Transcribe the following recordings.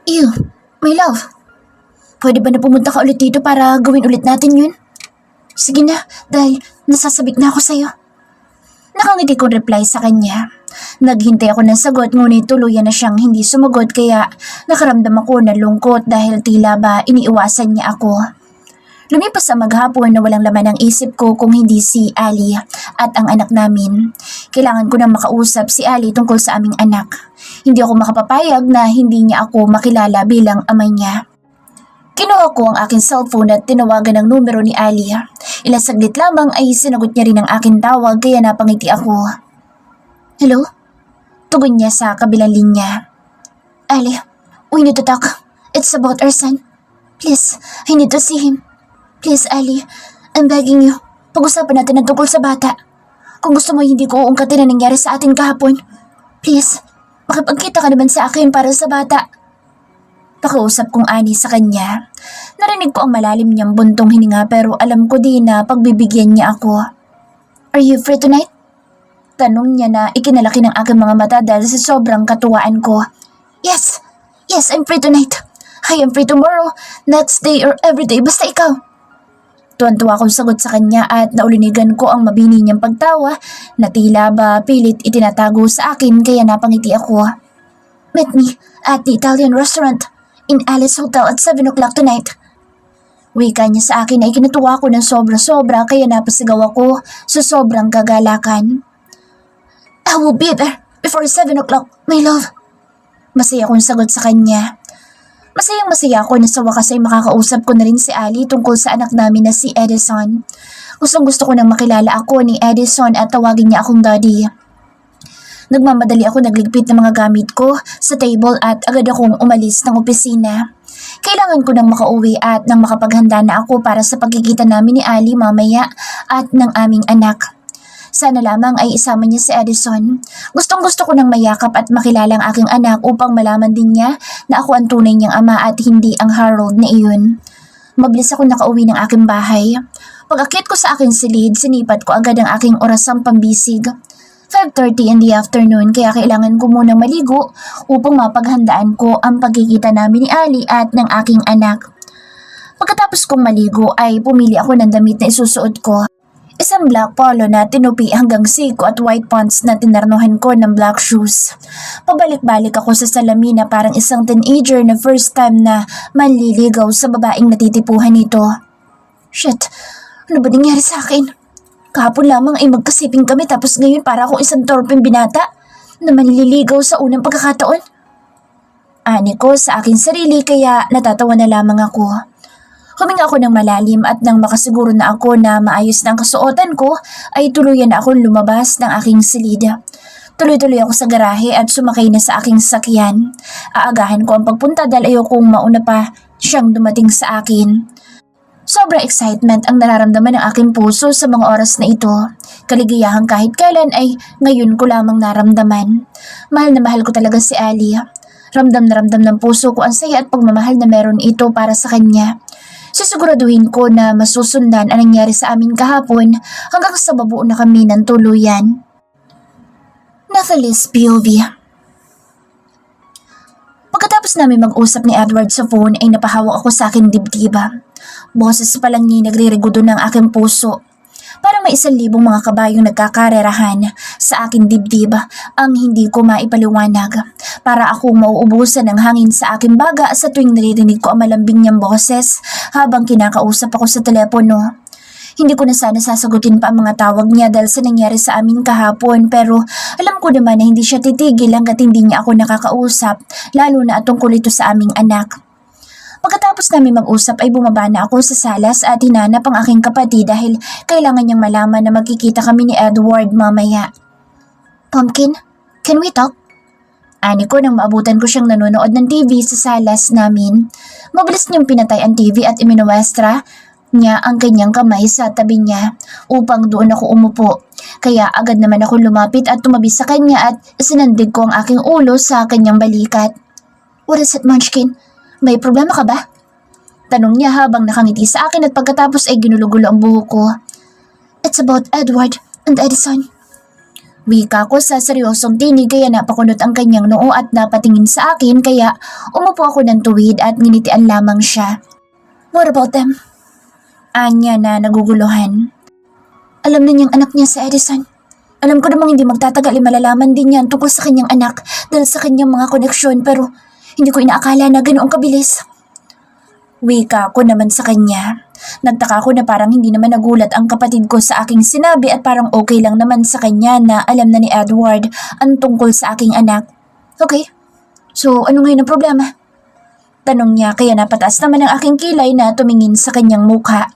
Ew, my love. Pwede ba na pumunta ka ulit dito para gawin ulit natin yun? Sige na, dahil nasasabik na ako sa'yo. Nakangiti kong reply sa kanya. Naghintay ako ng sagot ngunit tuluyan na siyang hindi sumagot kaya nakaramdam ako ng lungkot dahil tila ba iniiwasan niya ako. Lumipas ang maghapon na walang laman ang isip ko kung hindi si Ali at ang anak namin. Kailangan ko nang makausap si Ali tungkol sa aming anak. Hindi ako makapapayag na hindi niya ako makilala bilang ama niya. Kinuha ko ang aking cellphone at tinawagan ang numero ni Ali. Ilang saglit lamang ay sinagot niya rin ang aking tawag kaya napangiti ako. Hello? Tugon niya sa kabilang linya. Ali, we need to talk. It's about our son. Please, I need to see him. Please, Ali, I'm begging you. Pag-usapan natin ang tungkol sa bata. Kung gusto mo hindi ko uungkatin ang nangyari sa atin kahapon. Please, makipagkita ka naman sa akin para sa bata. Pakiusap kong ani sa kanya. Narinig ko ang malalim niyang buntong hininga pero alam ko din na pagbibigyan niya ako. Are you free tonight? Tanong niya na ikinalaki ng aking mga mata dahil sa sobrang katuwaan ko. Yes, I'm free tonight. I am free tomorrow, next day or every day, basta ikaw. Tuwan-tuwa akong sagot sa kanya at naulinigan ko ang mabini niyang pagtawa na tila ba pilit itinatago sa akin kaya napangiti ako. Meet me at the Italian restaurant in Alice Hotel at 7 o'clock tonight. Wika niya sa akin ay kinatuwa ko ng sobra-sobra kaya napasigaw ako sa sobrang kagalakan. I will be there before 7 o'clock, my love. Masaya akong sagot sa kanya. Masayang-masaya ako na sa wakas ay makakausap ko na rin si Ali tungkol sa anak namin na si Edison. Gustong-gusto ko nang makilala ako ni Edison at tawagin niya akong daddy. Nagmamadali ako nagligpit ng mga gamit ko sa table at agad akong umalis ng opisina. Kailangan ko nang makauwi at nang makapaghanda na ako para sa pagkikita namin ni Ali mamaya at ng aming anak. Sana lamang ay isama niya si Edison. Gustong-gusto ko nang mayakap at makilala ang aking anak upang malaman din niya na ako ang tunay niyang ama at hindi ang Harold na iyon. Mabilis ako nakauwi ng aking bahay. Pag-akit ko sa aking silid, sinipat ko agad ang aking orasang pambisig. 5:30 in the afternoon kaya kailangan ko munang maligo upang mapaghandaan ko ang pagkikita namin ni Ali at ng aking anak. Pagkatapos kong maligo ay pumili ako ng damit na isusuot ko. Isang black polo na tinupi hanggang siko at white pants na tinarnuhan ko ng black shoes. Pabalik-balik ako sa salamin na parang isang teenager na first time na manliligaw sa babaeng natitipuhan nito. Shit, ano ba nangyari sa akin? Kahapon lamang ay magkasiping kami tapos ngayon para akong isang torpeng binata na manliligaw sa unang pagkakataon. Ani ko sa aking sarili kaya natatawa na lamang ako. Huminga ako ng malalim at nang makasiguro na ako na maayos na ang kasuotan ko ay tuluyan na akong lumabas ng aking silid. Tuloy-tuloy ako sa garahe at sumakay na sa aking sakyan. Aagahan ko ang pagpunta dahil ayokong mauna pa siyang dumating sa akin. Sobrang excitement ang nararamdaman ng aking puso sa mga oras na ito. Kaligayahang kahit kailan ay ngayon ko lamang naramdaman. Mahal na mahal ko talaga si Ali. Ramdam na ramdam ng puso ko ang saya at pagmamahal na meron ito para sa kanya. Sisiguraduhin ko na masusundan ang nangyari sa amin kahapon hanggang sa mabuo na kami ng tuluyan. Nathalie's POV. Pagkatapos namin mag-usap ni Edward sa phone ay napahawak ako sa aking dibdiba. Boses pa lang niya nagre-regudo ng aking puso. Parang may 1,000 mga kabayong nagkakarerahan sa aking dibdib ang hindi ko maipaliwanag. Para akong mauubusan ng hangin sa aking baga sa tuwing naririnig ko ang malambing niyang boses habang kinakausap ako sa telepono. Hindi ko na sana sasagutin pa ang mga tawag niya dahil sa nangyari sa amin kahapon pero alam ko naman na hindi siya titigil hanggat hindi niya ako nakakausap lalo na tungkol ito sa aming anak. Pagkatapos namin mag-usap ay bumaba na ako sa salas at hinanap ang aking kapatid dahil kailangan niyang malaman na magkikita kami ni Edward mamaya. Pumpkin, can we talk? Ani ko nang maabutan ko siyang nanonood ng TV sa salas namin. Mabilis niyang pinatay ang TV at iminuwestra niya ang kanyang kamay sa tabi niya upang doon ako umupo. Kaya agad naman ako lumapit at tumabi sa kanya at sinandig ko ang aking ulo sa kanyang balikat. What is it, Munchkin? May problema ka ba? Tanong niya habang nakangiti sa akin at pagkatapos ay ginulugulo ang buhok ko. It's about Edward and Edison. Wika ko sa seryosong tinig kaya napakunot ang kanyang noo at napatingin sa akin kaya umupo ako ng tuwid at nginitian lamang siya. What about them? Anya na naguguluhan. Alam na niyang anak niya si Edison. Alam ko namang hindi magtatagal ay malalaman din niya tungkol sa kanyang anak dahil sa kanyang mga koneksyon pero hindi ko inaakala na ganoong kabilis. Wika ko naman sa kanya. Nagtaka ko na parang hindi naman nagulat ang kapatid ko sa aking sinabi at parang okay lang naman sa kanya na alam na ni Edward ang tungkol sa aking anak. Okay, so ano ngayon ang problema? Tanong niya kaya napataas naman ang aking kilay na tumingin sa kanyang mukha.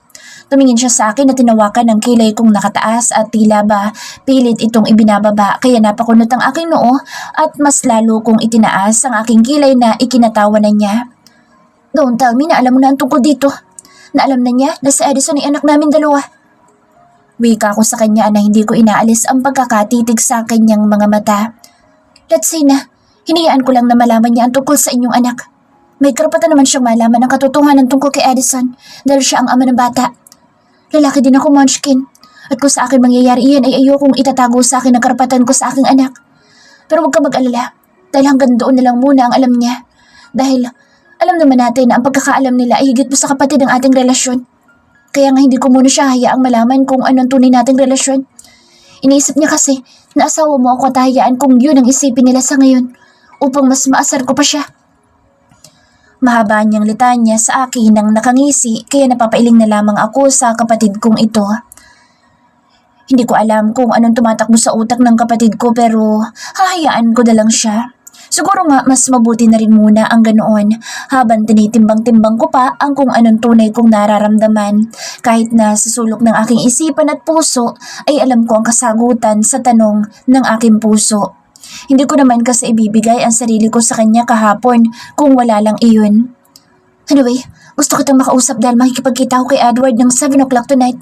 Tumingin siya sa akin at tinawakan ng kilay kong nakataas at tila ba pilit itong ibinababa kaya napakunot ang aking noo at mas lalo kong itinaas ang aking kilay na ikinatawa na niya. Don't tell me na alam mo na ang tungkol dito. Na alam na niya na si Edison ay anak namin dalawa. Wika ko sa kanya na hindi ko inaalis ang pagkakatitig sa kanyang mga mata. Let's say na, hinayaan ko lang na malaman niya ang tungkol sa inyong anak. May karapatan naman siyang malaman ang katotohanan tungkol kay Edison dahil siya ang ama ng bata. Lalaki din ako, Munchkin. At kung sa akin mangyayari iyan ay ayokong itatago sa akin ang karapatan ko sa aking anak. Pero huwag ka mag-alala dahil hanggang doon na lang muna ang alam niya. Dahil alam naman natin na ang pagkakaalam nila ay higit pa sa kapatid ng ating relasyon. Kaya nga hindi ko muna siya hayaang malaman kung anong tunay nating relasyon. Iniisip niya kasi na asawa mo ako at hayaan kung yun ang isipin nila sa ngayon upang mas maasar ko pa siya. Mahaba niyang litanya sa akin nang nakangisi kaya napapailing na lamang ako sa kapatid kong ito. Hindi ko alam kung anong tumatakbo sa utak ng kapatid ko pero hahayaan ko na lang siya. Siguro nga mas mabuti na rin muna ang ganoon habang tinitimbang-timbang ko pa ang kung anong tunay kong nararamdaman. Kahit na sa sulok ng aking isipan at puso ay alam ko ang kasagutan sa tanong ng aking puso. Hindi ko naman kasi ibibigay ang sarili ko sa kanya kahapon kung wala lang iyon. Anyway, gusto kitang makausap dahil makikipagkita ako kay Edward ng 7 o'clock tonight.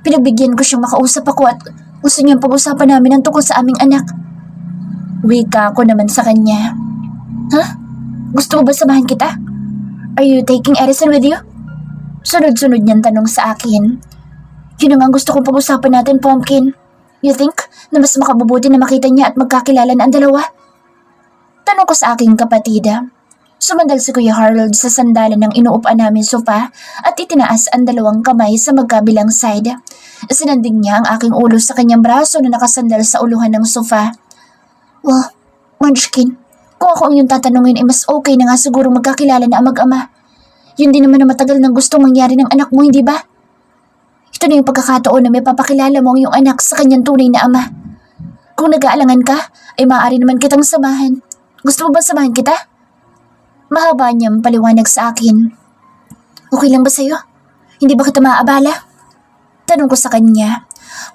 Pinagbigyan ko siyang makausap ako at gusto niyang pag-usapan namin ang tungkol sa aming anak. Wika ko naman sa kanya. Huh? Gusto mo ba samahan kita? Are you taking Edison with you? Sunod-sunod niyang tanong sa akin. Yun ang gusto kong pag-usapan natin, Pumpkin. You think na mas makabubuti na makita niya at magkakilala na ang dalawa? Tanong ko sa aking kapatida. Sumandal si Kuya Harold sa sandalan ng inuupuan namin sofa at itinaas ang dalawang kamay sa magkabilang side. Sinanding niya ang aking ulo sa kanyang braso na nakasandal sa uluhan ng sofa. Well, Munchkin, kung ako ang iyong tatanungin ay mas okay na nga siguro magkakilala na ang mag-ama. Yun din naman na matagal nang gustong mangyari ng anak mo, hindi ba? Ito na yung pagkakataon na may papakilala mo ang iyong anak sa kanyang tunay na ama. Kung nag-aalangan ka, ay maaari naman kitang samahan. Gusto mo ba samahan kita? Mahaba niyang paliwanag sa akin. Okay lang ba sa'yo? Hindi ba kita maaabala? Tanong ko sa kanya.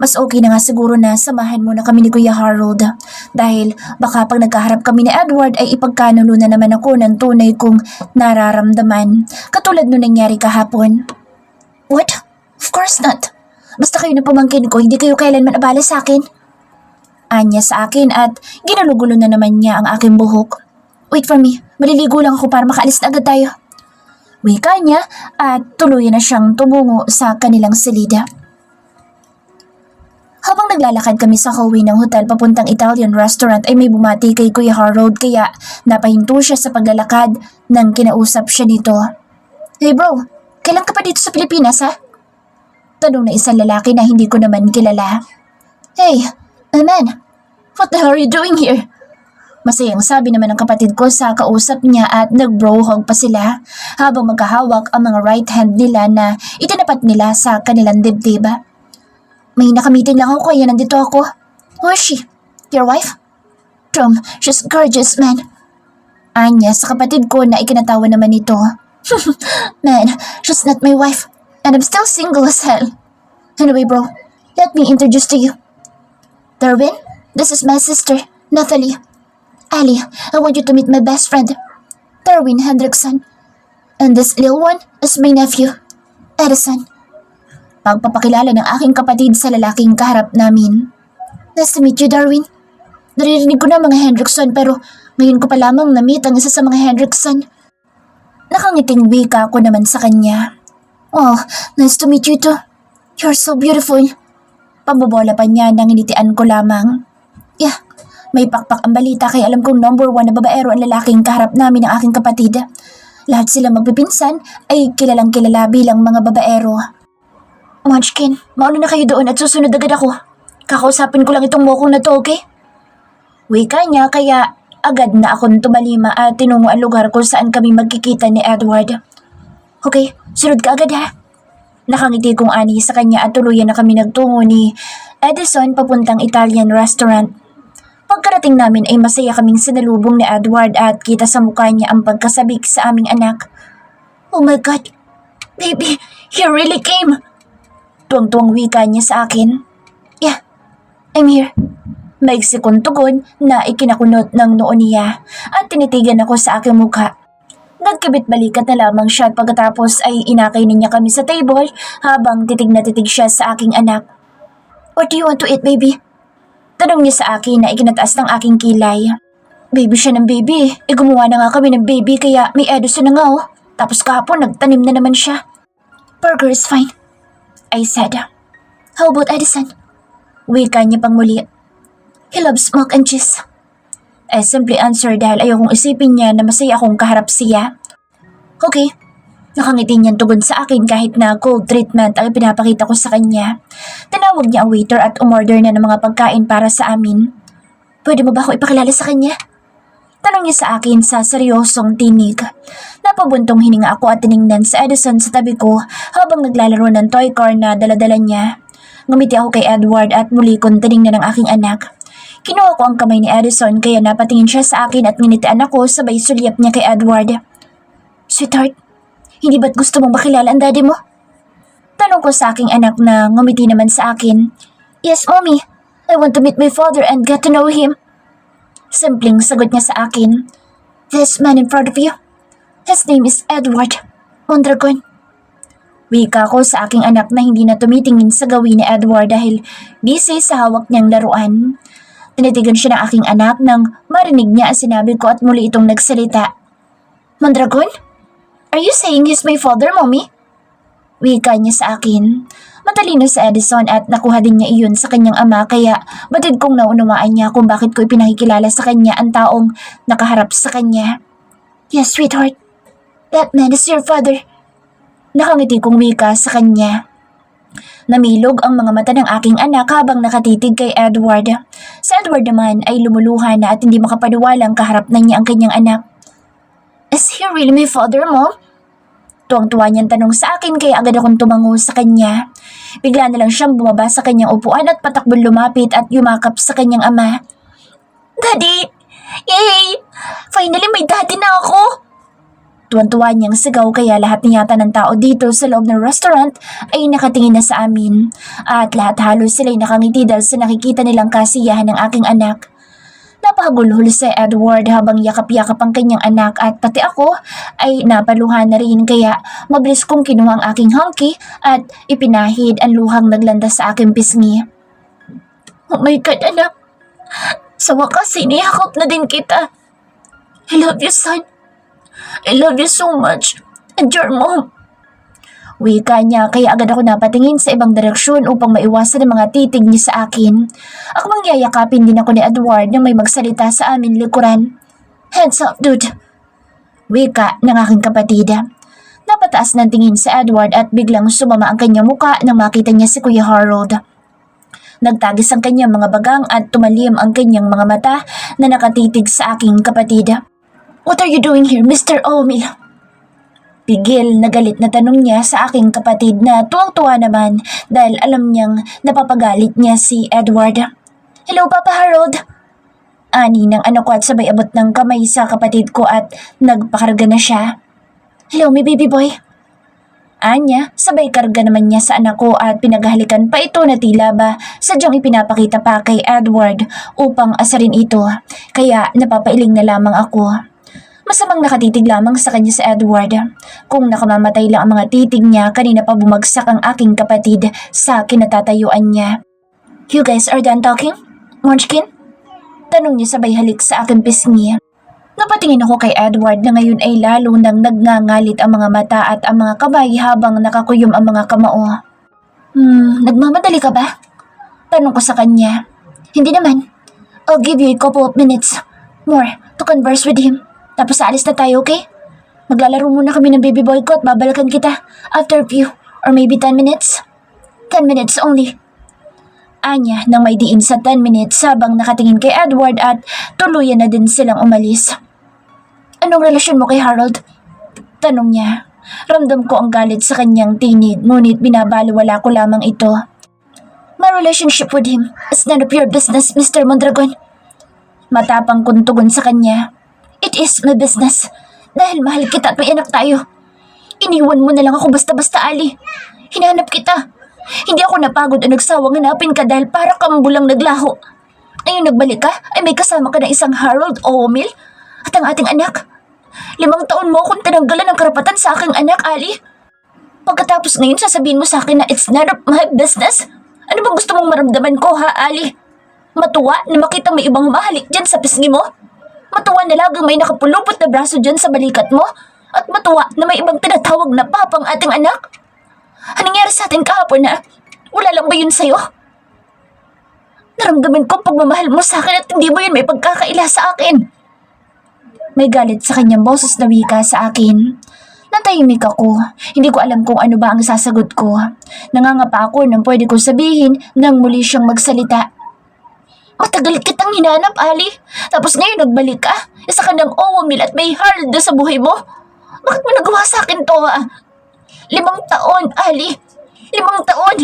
Mas okay na nga siguro na samahan mo na kami ni Kuya Harold. Dahil baka pag nagkaharap kami ni Edward ay ipagkanulo na naman ako ng tunay kong nararamdaman. Katulad nung nangyari kahapon. What? Of course not. Basta kayo na pamangkin ko, hindi kayo kailanman abala sa akin. Anya sa akin at ginulo-gulo na naman niya ang aking buhok. Wait for me, maliligo lang ako para makaalis na agad tayo. Wika niya at tuluyan na siyang tumungo sa kanilang silida. Habang naglalakad kami sa hallway ng hotel papuntang Italian restaurant ay may bumati kay Kuya Harold kaya napahinto siya sa paglalakad nang kinausap siya nito. Hey bro, kailan ka pa dito sa Pilipinas ha? Tanong na isang lalaki na hindi ko naman kilala. Hey, man, what the hell are you doing here? Masayang sabi naman ng kapatid ko sa kausap niya at nag-bro hug pa sila habang magkahawak ang mga right hand nila na itinapat nila sa kanilang dibdib. May nakamiting lang ako kaya nandito ako. Who is she? Your wife? Tom, she's gorgeous, man. Anya sa kapatid ko na ikinatawa naman ito. Man, she's not my wife. And I'm still single as hell. Anyway bro, let me introduce to you. Darwin, this is my sister, Natalie. Ali, I want you to meet my best friend, Darwin Hendrickson. And this little one is my nephew, Edison. Pagpapakilala ng aking kapatid sa lalaking kaharap namin. Nice to meet you, Darwin. Naririnig ko na mga Hendrickson pero ngayon ko pa lamang na-meet ang isa sa mga Hendrickson. Nakangiting wika ko naman sa kanya. Oh, nice to meet you too. You're so beautiful. Pambobola pa niya nang initian ko lamang. May pakpak ang balita kaya alam kong number 1 na babaero ang lalaking kaharap namin ng aking kapatid. Lahat sila magpipinsan ay kilalang kilala bilang mga babaero. Munchkin, mauna na kayo doon at susunod agad ako. Kakausapin ko lang itong mokong na to, okay? Wika niya kaya agad na akong tumalima at tinungo ang lugar kung saan kami magkikita ni Edward. Okay, sunod ka agad ha. Nakangiti kong ani sa kanya at tuluyan na kami nagtungo ni Edison papuntang Italian restaurant. Pagkarating namin ay masaya kaming sinalubong ni Edward at kita sa mukha niya ang pagkasabik sa aming anak. Oh my God, baby, he really came! Tuwang-tuwang wika niya sa akin. Yeah, I'm here. Maigsi kong tugon na ikinakunot ng noo niya at tinitigan ako sa aking mukha. Nagkabit-balikat na lamang siya at pagkatapos ay inakay niya kami sa table habang titig na titig siya sa aking anak. What do you want to eat, baby? Tanong niya sa akin na ikinataas ng aking kilay. Baby siya ng baby. Gumawa na nga kami ng baby kaya may Edison na nga oh. Tapos kahapon nagtanim na naman siya. Burger is fine, I said. How about Edison? Wika niya pang muli. He loves milk and cheese. I simply answered dahil ayokong isipin niya na masaya akong kaharap siya. Okay. Nakangiti niyang tugon sa akin kahit na cold treatment ang pinapakita ko sa kanya. Tinawag niya ang waiter at umorder na ng mga pagkain para sa amin. Pwede mo ba ako ipakilala sa kanya? Tanong niya sa akin sa seryosong tinig. Napabuntong hininga ako at tiningnan sa Edison sa tabi ko habang naglalaro ng toy car na daladala niya. Ngumiti ako kay Edward at muli kong tiningnan ang aking anak. Kinuha ko ang kamay ni Edison kaya napatingin siya sa akin at nginitian ako sabay sulyap niya kay Edward. Sweetheart, hindi ba't gusto mong makilala ang daddy mo? Tanong ko sa aking anak na ngumiti naman sa akin. Yes, mommy. I want to meet my father and get to know him. Simpleng sagot niya sa akin. This man in front of you, his name is Edward Mondragon. Wika ko sa aking anak na hindi na tumitingin sa gawin ni Edward dahil busy sa hawak niyang laruan. Tinitigan siya ng aking anak nang marinig niya ang sinabi ko at muli itong nagsalita. Mondragon? Are you saying he's my father, mommy? Wika niya sa akin. Matalino sa Edison at nakuha din niya iyon sa kanyang ama kaya batid kong naunawaan niya kung bakit ko ipinakikilala sa kanya ang taong nakaharap sa kanya. Yes, sweetheart. That man is your father. Nakangiti kong wika sa kanya. Namilog ang mga mata ng aking anak habang nakatitig kay Edward. Si Edward naman ay lumuluha na at hindi makapaniwalang kaharap na niya ang kanyang anak. Is he really my father, Mom? Tuwang-tuwa niyang tanong sa akin kaya agad akong tumango sa kanya. Bigla na lang siyang bumaba sa kanyang upuan at patakbong lumapit at yumakap sa kanyang ama. Daddy! Yay! Finally may daddy na ako! Tuwan-tuwa niyang sigaw kaya lahat niyata ng tao dito sa loob ng restaurant ay nakatingin na sa amin. At lahat halos sila'y nakangiti dahil sa nakikita nilang kasiyahan ng aking anak. Napakagulhol si Edward habang yakap-yakap ang kanyang anak at pati ako ay napaluhan na rin kaya mabilis kong kinuha ang aking hanky at ipinahid ang luhang naglanda sa aking pisngi. Oh my God, anak! Sa wakas, siniyakap na din kita. I love you, son. I love you so much. And your mom. Wika niya kaya agad ako napatingin sa ibang direksyon upang maiwasan ang mga titig niya sa akin. Ako mangyayakapin din ako ni Edward nang may magsalita sa amin likuran. Hands up, dude. Wika ng aking kapatid. Napataas ng tingin sa Edward at biglang sumama ang kanyang muka nang makita niya si Kuya Harold. Nagtagis ang kanyang mga bagang at tumalim ang kanyang mga mata na nakatitig sa aking kapatid. What are you doing here, Mr. Omil? Pigil na galit na tanong niya sa aking kapatid na tuwang-tuwa naman dahil alam niyang napapagalit niya si Edward. Hello, Papa Harold! Ani ng anak ko at sabay abot ng kamay sa kapatid ko at nagpakarga na siya. Hello, my baby boy! Anya, sabay karga naman niya sa anak ko at pinaghalikan pa ito na tila ba sadyang ipinapakita pa kay Edward upang asarin ito. Kaya napapailing na lamang ako. Masamang nakatitig lamang sa kanya si Edward. Kung nakamamatay lang ang mga titig niya, kanina pa bumagsak ang aking kapatid sa kinatatayuan niya. You guys are done talking? Munchkin? Tanong niya sabay halik sa aking pisngi. Napatingin ako kay Edward na ngayon ay lalo nang nagngangalit ang mga mata at ang mga kamay habang nakakuyom ang mga kamao. Nagmamadali ka ba? Tanong ko sa kanya. Hindi naman. I'll give you a couple of minutes more to converse with him. Tapos aalis na tayo, okay? Maglalaro muna kami ng baby boy ko at babalikan kita after a few or maybe 10 minutes. 10 minutes only. Anya nang may diin sa 10 minutes habang nakatingin kay Edward at tuluyan na din silang umalis. Anong relasyon mo kay Harold? Tanong niya. Ramdam ko ang galit sa kanyang tinig ngunit binabaliwala ko lamang ito. My relationship with him is none of your business, Mr. Mondragon. Matapang kong tugon sa kanya. It is my business. Dahil mahal kita at may anak tayo. Iniwan mo na lang ako basta-basta, Ali. Hinanap kita. Hindi ako napagod o nagsawang hanapin ka dahil para kang bulang naglaho. Ngayon nagbalik ka ay may kasama ka na isang Harold O'Mill at ang ating anak. 5 taon mo akong tinanggalan ng karapatan sa aking anak, Ali. Pagkatapos ngayon sasabihin mo sa akin na it's none of my business? Ano bang gusto mong maramdaman ko, ha, Ali? Matuwa na makita may ibang mahalik dyan sa pisngi mo? Matuwa na lagang may nakapulupot na braso dyan sa balikat mo? At matuwa na may ibang tinatawag na papang ating anak? Anong nangyari sa atin kahapon na? Wala lang ba yun sa'yo? Naramdaman ko pagmamahal mo sa akin at hindi mo yun may pagkakaila sa akin. May galit sa kanyang boses na wika sa akin. Natahimik ako. Hindi ko alam kung ano ba ang sasagot ko. Nangangapa ako nang pwede ko sabihin nang muli siyang magsalita. Matagal kitang hinanap, Ali. Tapos ngayon nagbalik ka. Isa ka ng O'Mill at may Harold sa buhay mo. Bakit mo nagawa sa akin to, ha? 5 taon, Ali. 5 taon.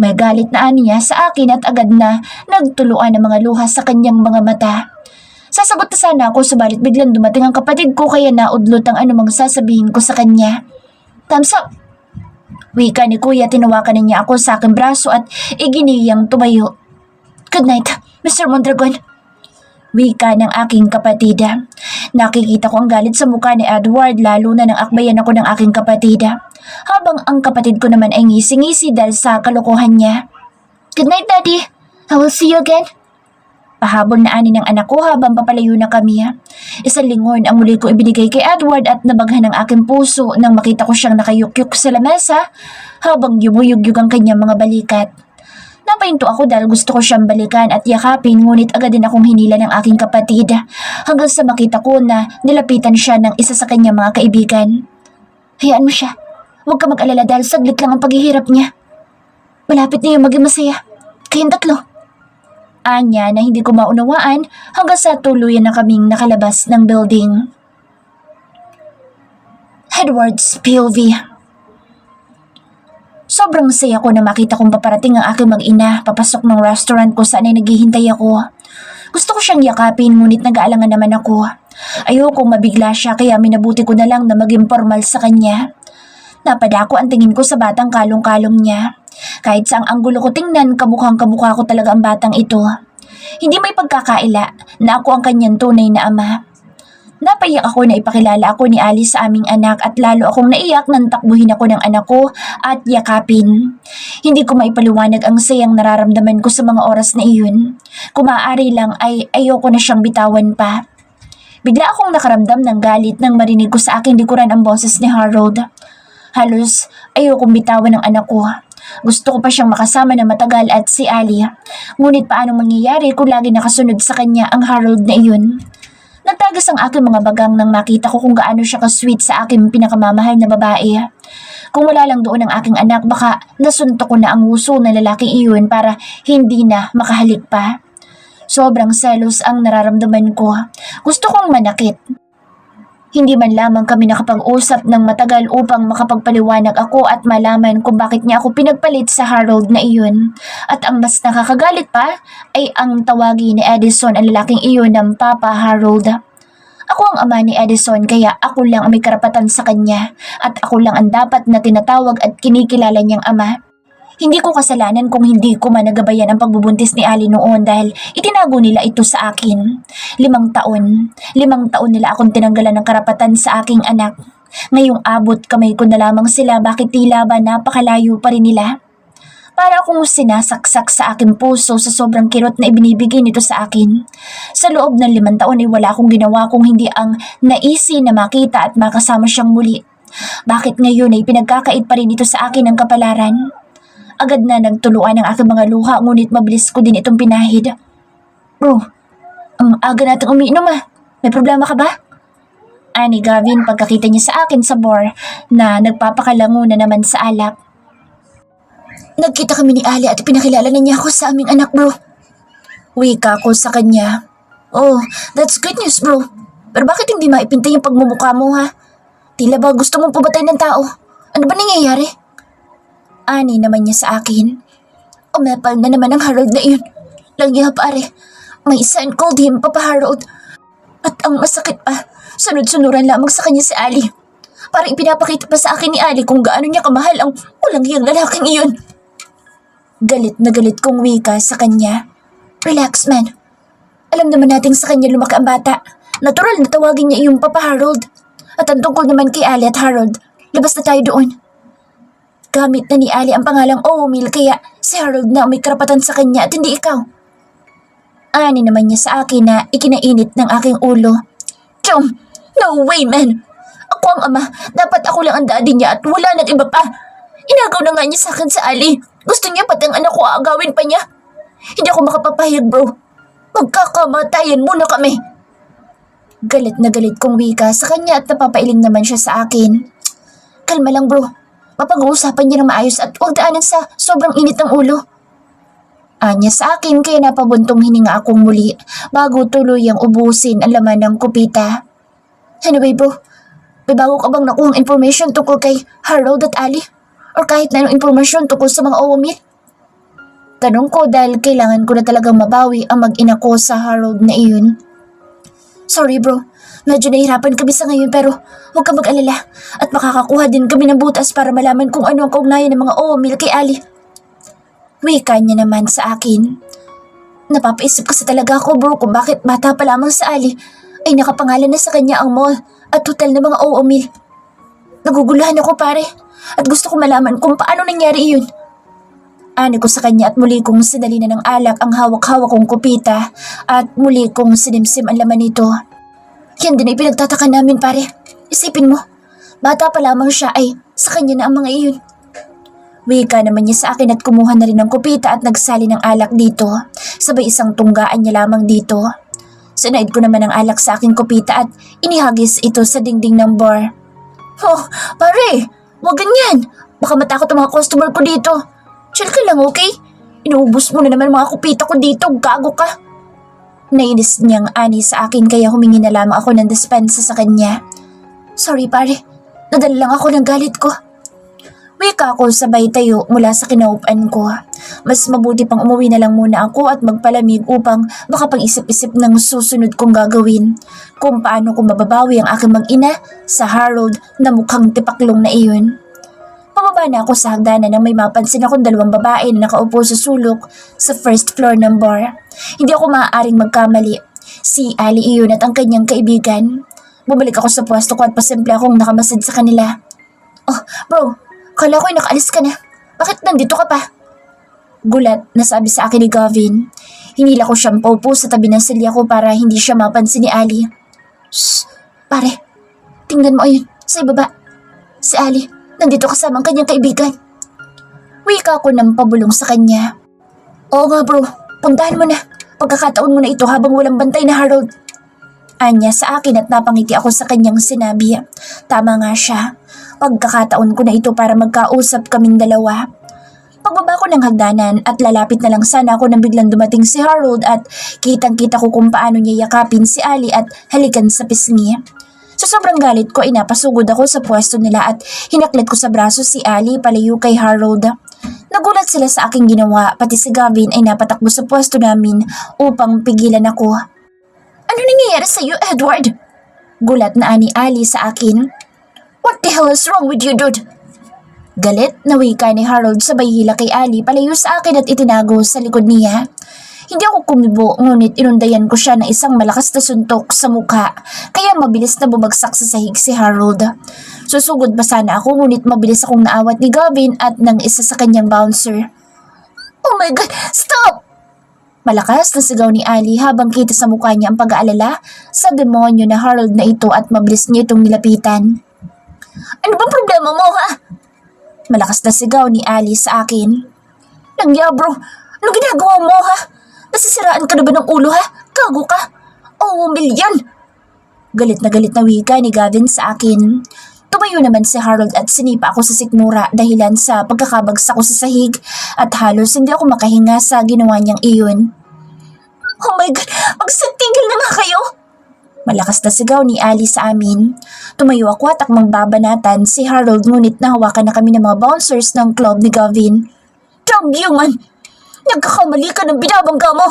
May galit na niya sa akin at agad na nagtuluan ng mga luha sa kanyang mga mata. Sasagot na sana ako subalit biglang dumating ang kapatid ko kaya naudlot ang anumang sasabihin ko sa kanya. Thumbs up! Wika ni Kuya, tinawakan niya ako sa aking braso at iginiyang tumayo. Good night, Mr. Mondragon. Wika ng aking kapatid. Nakikita ko ang galit sa mukha ni Edward lalo na nang akbayan ako ng aking kapatid. Habang ang kapatid ko naman ay ngisi-ngisi dahil sa kalokohan niya. Good night, Daddy. I will see you again. Pahabol na ani ng anak ko habang papalayo na kami. Isang lingon ang muli ko ibinigay kay Edward at nabaghan ng aking puso nang makita ko siyang nakayukyuk sa lamesa habang yumuyugyug ang kanyang mga balikat. Napahinto ako dahil gusto ko siyang balikan at yakapin ngunit agad din akong hinila ng aking kapatid hanggang sa makita ko na nilapitan siya ng isa sa kanyang mga kaibigan. Hayaan mo siya. Huwag ka mag-alala dahil saglit lang ang paghihirap niya. Malapit na yung maging masaya. Kayong tatlo. Anya na hindi ko maunawaan hanggang sa tuluyan na kaming nakalabas ng building. Edward's POV. Sobrang saya ko na makita kong paparating ang aking mag-ina papasok ng restaurant kung saan ay naghihintay ako. Gusto ko siyang yakapin ngunit nag-aalangan naman ako. Ayokong mabigla siya kaya minabuti ko na lang na maging formal sa kanya. Napadako ang tingin ko sa batang kalong-kalong niya. Kahit sa ang anggulo ko tingnan, kamukhang-kamukha ko talaga ang batang ito. Hindi may pagkakaila na ako ang kanyang tunay na ama. Napaiyak ako na ipakilala ako ni Alice sa aming anak at lalo akong naiyak nang takbuhin ako ng anak ko at yakapin. Hindi ko maipaliwanag ang sayang nararamdaman ko sa mga oras na iyon. Kung maaari lang ay ayoko na siyang bitawan pa. Bigla akong nakaramdam ng galit nang marinig ko sa aking likuran ang boses ni Harold. Halos ayokong bitawan ng anak ko. Gusto ko pa siyang makasama na matagal at si Ali. Ngunit paano mangyayari kung lagi nakasunod sa kanya ang Harold na iyon? Nagtagas ang aking mga bagang nang makita ko kung gaano siya ka-sweet sa aking pinakamamahal na babae. Kung wala lang doon ang aking anak, baka nasuntok ko na ang huso ng lalaking iyon para hindi na makahalik pa. Sobrang selos ang nararamdaman ko. Gusto kong manakit. Hindi man lamang kami nakapag-usap ng matagal upang makapagpaliwanag ako at malaman kung bakit niya ako pinagpalit sa Harold na iyon. At ang mas nakakagalit pa ay ang tawagi ni Edison ang lalaking iyon ng Papa Harold. Ako ang ama ni Edison kaya ako lang ang may karapatan sa kanya at ako lang ang dapat na tinatawag at kinikilala niyang ama. Hindi ko kasalanan kung hindi ko managabayan ang pagbubuntis ni Ali noon dahil itinago nila ito sa akin. 5 taon. 5 taon nila akong tinanggalan ng karapatan sa aking anak. Ngayong abot kamay ko na lamang sila, bakit tila ba napakalayo pa rin nila? Para akong sinasaksak sa aking puso sa sobrang kirot na ibinibigay nito sa akin. Sa loob ng 5 taon ay wala akong ginawa kung hindi ang naisi na makita at makasama siyang muli. Bakit ngayon ay pinagkakait pa rin ito sa akin ang kapalaran? Agad na nagtuluan ang aking mga luha ngunit mabilis ko din itong pinahid. Bro, ang aga natin umiinom ah. May problema ka ba? Ani Gavin pagkakita niya sa akin sa bar na nagpapakalango na naman sa alak. Nagkita kami ni Ali at pinakilala na niya ako sa aming anak, bro. Wika ko sa kanya. Oh, that's good news, bro. Pero bakit hindi maipinta yung pagmumukha mo, ha? Tila ba gusto mong pumatay ng tao? Ano ba nangyayari? Ani naman niya sa akin. Umepal na naman ang Harold na iyon. Langya pare. May sign called him, Papa Harold. At ang masakit pa, sunod-sunuran lamang sa kanya si Ali. Parang ipinapakita pa sa akin ni Ali kung gaano niya kamahal ang walang hiyang lalaking iyon. Galit na galit kong wika sa kanya. Relax, man. Alam naman nating sa kanya lumaki ang bata. Natural na tawagin niya iyong Papa Harold. At ang tungkol naman kay Ali at Harold, labas na tayo doon. Gamit na ni Ali ang pangalang Oomil kaya si Harold na may karapatan sa kanya at hindi ikaw. Ani naman niya sa akin na ikinainit ng aking ulo. Chum, no way, man. Ako ang ama, dapat ako lang ang daddy niya at wala nang iba pa. Inagaw na nga niya sa akin sa Ali. Gusto niya pati ang anak ko aagawin pa niya. Hindi ako makapapahig, bro. Magkakamatayan muna kami. Galit na galit kong wika sa kanya at napapailing naman siya sa akin. Kalma lang, bro. Mapag-uusapan niya ng maayos at huwag daanan sa sobrang init ng ulo. Anya sa akin kaya napabuntong hininga akong muli bago tuluyang ubusin ang laman ng kupita. Anyway, bro, may bago ka bang nakuhang information tungkol kay Harold at Ali? Or kahit na anong impormasyon tungkol sa mga Oomil? Tanong ko dahil kailangan ko na talagang mabawi ang mag-ina ko sa Harold na iyon. Sorry, bro. Medyo nahihirapan kami sa ngayon pero huwag ka mag-alala at makakakuha din kami ng butas para malaman kung ano ang kaugnayan ng mga Oomil kay Ali. Wika niya naman sa akin. Napapaisip kasi talaga ako, bro, kung bakit bata pa lamang sa Ali ay nakapangalan na sa kanya ang mall at hotel ng mga Oomil. Naguguluhan ako, pare, at gusto ko malaman kung paano nangyari iyon. Ani ko sa kanya at muli kong sinali na ng alak ang hawak-hawak kong kupita at muli kong sinimsim ang laman nito. Yan din ay pinagtataka namin, pare. Isipin mo, bata pa lamang siya ay sa kanya na ang mga iyon. Wika naman niya sa akin at kumuha na rin ng kupita at nagsali ng alak dito. Sabay isang tunggaan niya lamang dito. Sinaid ko naman ang alak sa aking kupita at inihagis ito sa dingding ng bar. Oh, pare, wag ganyan. Baka matakot ang mga customer ko dito. Chill ka lang, okay? Inuubos mo na naman mga kupita ko dito, gago ka. Nainis niyang ani sa akin kaya humingi na lamang ako ng dispensa sa kanya. Sorry, pare. Nadala lang ako ng galit ko. Wika ako sabay tayo mula sa kinaupan ko. Mas mabuti pang umuwi na lang muna ako at magpalamig upang makapag-isip-isip ng susunod kong gagawin. Kung paano ko mababawi ang aking mag-ina sa Harold na mukhang tipaklong na iyon. Pababa na ako sa hagdanan nang may mapansin akong dalawang babae na nakaupo sa sulok sa first floor ng bar. Hindi ako maaaring magkamali. Si Ali iyon at ang kanyang kaibigan. Bumalik ako sa pwesto ko at pasimple akong nakamasid sa kanila. Oh, bro. Kala ko'y nakaalis ka na. Bakit nandito ka pa? Gulat na sabi sa akin ni Gavin. Hinila ko siyang paupo sa tabi ng silya ko para hindi siya mapansin ni Ali. Shh! Pare, tingnan mo ayun, sa ibaba. Si Ali, nandito kasama ang kanyang kaibigan. Wika ko ng pabulong sa kanya. Oo nga, bro, puntahan mo na. Pagkakataon mo na ito habang walang bantay na Harold. Anya sa akin at napangiti ako sa kanyang sinabi. Tama nga siya. Pagkakataon ko na ito para magkausap kaming dalawa. Pagbaba ko ng hagdanan at lalapit na lang sana ako nang biglang dumating si Harold at kitang-kita ko kung paano niya yakapin si Ali at halikan sa pisngi. Sa sobrang galit ko ay napasugod ako sa pwesto nila at hinaklit ko sa braso si Ali palayo kay Harold. Nagulat sila sa aking ginawa, pati si Gavin ay napatakbo sa pwesto namin upang pigilan ako. Ano nangyayari sa iyo, Edward? Gulat na ani Ali sa akin. What the hell is wrong with you, dude? Galit na wika ni Harold sabay hila kay Ali palayo sa akin at itinago sa likod niya. Hindi ako kumibo ngunit inundayan ko siya ng isang malakas na suntok sa mukha kaya mabilis na bumagsak sa sahig si Harold. Susugod pa sana ako ngunit mabilis akong naawat ni Gavin at ng isa sa kanyang bouncer. Oh my God! Stop! Malakas na sigaw ni Ali habang kita sa mukha niya ang pag-aalala sa demonyo na Harold na ito at mabilis niya itong nilapitan. Ano bang problema mo, ha? Malakas na sigaw ni Ali sa akin. Langya, bro. Ano ginagawa mo, ha? Nasisiraan ka na ba ng ulo ha? Gago ka? Oo, milyon! Galit na wika ni Gavin sa akin. Tumayo naman si Harold at sinipa ako sa sikmura dahilan sa pagkakabagsak ko sa sahig at halos hindi ako makahinga sa ginawa niyang iyon. Oh my God! Magsatigil na nga kayo! Malakas na sigaw ni Ali sa amin. Tumayo ako at akmang babanatan si Harold ngunit nahawakan na kami ng mga bouncers ng club ni Gavin. Tragyungan! Nagkakamali ka ng binabangga mo!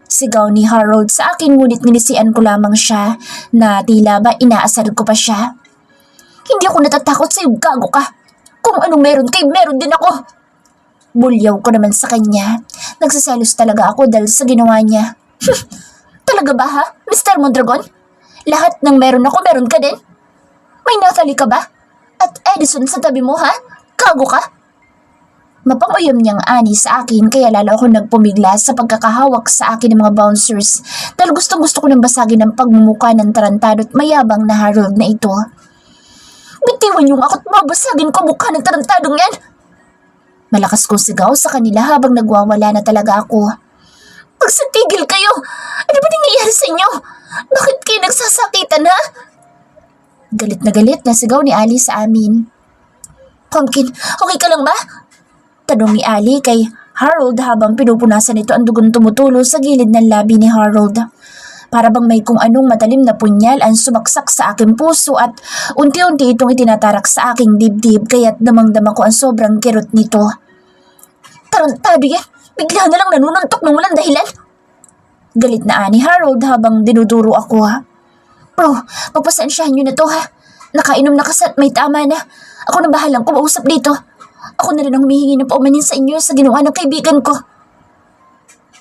Sigaw ni Harold sa akin ngunit nilisian ko lamang siya na tila ba inaasar ko pa siya. Hindi ako natatakot sa iyo, gago ka. Kung anong meron kay meron din ako. Bulyaw ko naman sa kanya. Nagsaselos talaga ako dahil sa ginawa niya. Talaga ba ha, Mr. Mondragon? Lahat ng meron ako meron ka din? May Natalie ka ba? At Edison sa tabi mo ha? Gago ka? Mapanguyom niyang ani sa akin kaya lalo ako nagpumigla sa pagkakahawak sa akin ng mga bouncers dahil gustong-gusto ko nang basagin ang pagmumuka ng tarantado at mayabang na Harold na ito. Bitiwan yung ako't babasagin ko mukha ng tarantadong yan! Malakas kong sigaw sa kanila habang nagwawala na talaga ako. Magsatigil kayo! Ano ba nangyayari sa inyo? Bakit kayo nagsasakitan ha? Galit na sigaw ni Ali sa amin. Pumpkin, okay ka lang ba? Tanong ni Ali kay Harold habang pinupunasan nito ang dugong tumutulo sa gilid ng labi ni Harold. Para bang may kung anong matalim na punyal ang sumaksak sa aking puso at unti-unti itong itinatarak sa aking dibdib kaya't damang-dama ko ang sobrang kirot nito. Tarantado yan! Bigla na lang nanununtok ng walang dahilan! Galit na ani Harold habang dinuduro ako ha. Bro, pagpasensyahan nyo na to ha. Nakainom na kasi at may tama na. Ako na bahalang kumausap dito. Ako na rin ang humihingi ng paumanin sa inyo sa ginawa ng kaibigan ko.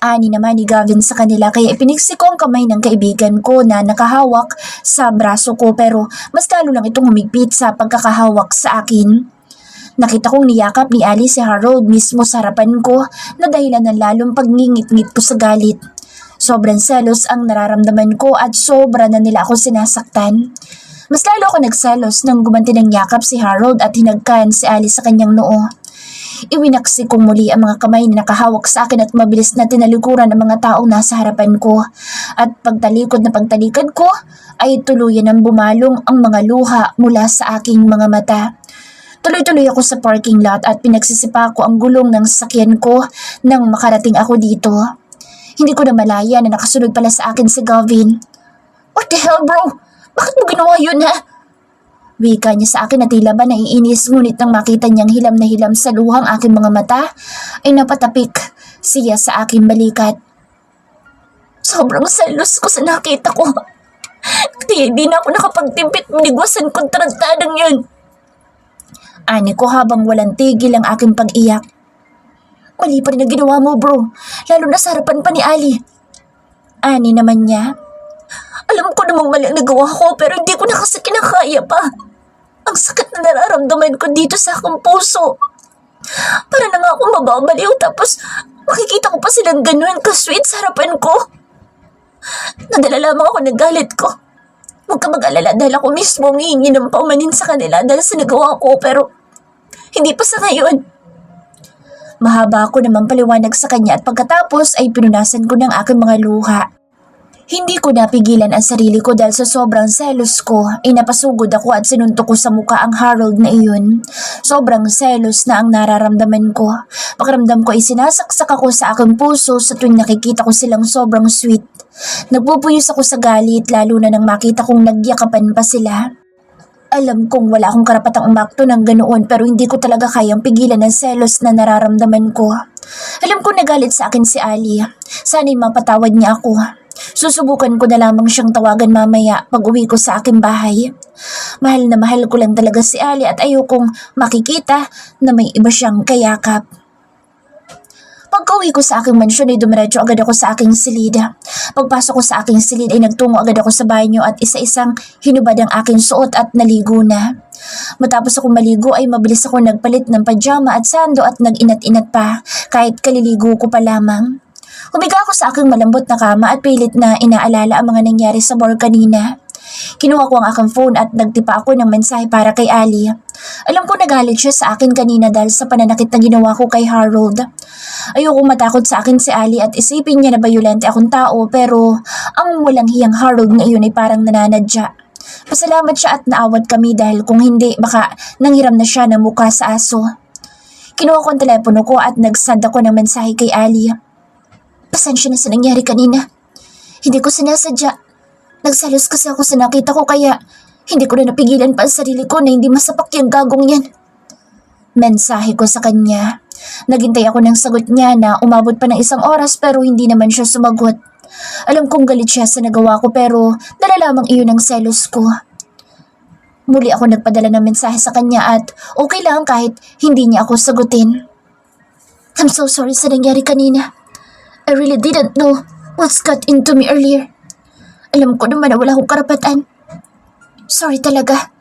Ani naman ni Gavin sa kanila kaya ipiniksi ko ang kamay ng kaibigan ko na nakahawak sa braso ko pero mas lalo lang itong humigpit sa pagkakahawak sa akin. Nakita kong niyakap ni Ali si Harold mismo sa harapan ko na dahilan ng lalong pagngingit-ngit ko sa galit. Sobrang selos ang nararamdaman ko at sobra na nila ako sinasaktan. Mas lalo ako nagselos nang gumanti ng yakap si Harold at hinagkan si Ali sa kanyang noo. Iwinaksi kong muli ang mga kamay na nakahawak sa akin at mabilis na tinalikuran ang mga taong nasa harapan ko. At pagtalikod ko ay tuluyan ang bumalong ang mga luha mula sa aking mga mata. Tuloy-tuloy ako sa parking lot at pinagsisipa ko ang gulong ng sasakyan ko nang makarating ako dito. Hindi ko na malaya na nakasunod pala sa akin si Gavin. What the hell bro? Bakit mo ginawa yun ha? Wika niya sa akin na tila ba naiinis ngunit nang makita niyang hilam na hilam sa luhang aking mga mata ay napatapik siya sa aking balikat. Sobrang selos ko sa nakita ko. Kaya di na ako nakapagtimpit minigwasan kong tarantadang yun. Ani ko habang walang tigil ang aking pag-iyak. Mali pa rin ang ginawa mo bro, lalo na sa harapan pa ni Ali. Ani naman niya. Alam ko namang mali ang nagawa ko pero hindi ko na kasi kinakaya pa. Ang sakit na nararamdaman ko dito sa aking puso. Para na nga ako mababaliw tapos makikita ko pa silang ganun ka-sweet sa harapan ko. Nadala lamang ako ng galit ko. Huwag ka mag-alala dahil ako mismo humihingi ng paumanin sa kanila dahil sa nagawa ko pero hindi pa sa ngayon. Mahaba ako naman paliwanag sa kanya at pagkatapos ay pinunasan ko ng aking mga luha. Hindi ko napigilan ang sarili ko dahil sa sobrang selos ko ay napasugod ako at sinuntok ko sa muka ang Harold na iyon. Sobrang selos na ang nararamdaman ko. Pakiramdam ko ay sinasaksak ako sa aking puso sa tuwing nakikita ko silang sobrang sweet. Nagpupuyos ako sa galit lalo na nang makita kong nagyakapan pa sila. Alam kong wala akong karapatang umakto ng ganoon pero hindi ko talaga kayang pigilan ang selos na nararamdaman ko. Alam kong nagalit sa akin si Ali. Sana'y mapatawad niya ako. Susubukan ko na lamang siyang tawagan mamaya pag uwi ko sa aking bahay. Mahal na mahal ko lang talaga si Ali at ayokong makikita na may iba siyang kayakap. Pagka-uwi ko sa aking mansyon ay dumiretso agad ako sa aking silid. Pagpasok ko sa aking silid ay nagtungo agad ako sa banyo at isa-isang hinubad ang aking suot at naligo na. Matapos ako maligo ay mabilis ako nagpalit ng pajama at sando at nag-inat-inat pa kahit kaliligo ko pa lamang. Humiga ako sa aking malambot na kama at pilit na inaalala ang mga nangyari sa bar kanina. Kinuha ko ang aking phone at nagtipa ako ng mensahe para kay Ali. Alam ko nagalit siya sa akin kanina dahil sa pananakit na ginawa ko kay Harold. Ayoko matakot sa akin si Ali at isipin niya na bayolente akong tao pero ang walang hiyang Harold ngayon ay parang nananadya. Pasalamat siya at naawat kami dahil kung hindi baka nanghiram na siya ng mukha sa aso. Kinuha ko ang telepono ko at nagsend ako ng mensahe kay Ali. Pasensya na sa nangyari kanina. Hindi ko sinasadya. Nagsalos kasi ako sa nakita ko kaya hindi ko na napigilan pa ang sarili ko na hindi masapak yung gagong yan. Mensahe ko sa kanya. Naghintay ako ng sagot niya na umabot pa ng 1 oras pero hindi naman siya sumagot. Alam kong galit siya sa nagawa ko pero dala lamang iyon ang selos ko. Muli ako nagpadala ng mensahe sa kanya at okay lang kahit hindi niya ako sagutin. I'm so sorry sa nangyari kanina. I really didn't know what's got into me earlier. Alam ko naman na wala akong karapatan. Sorry talaga.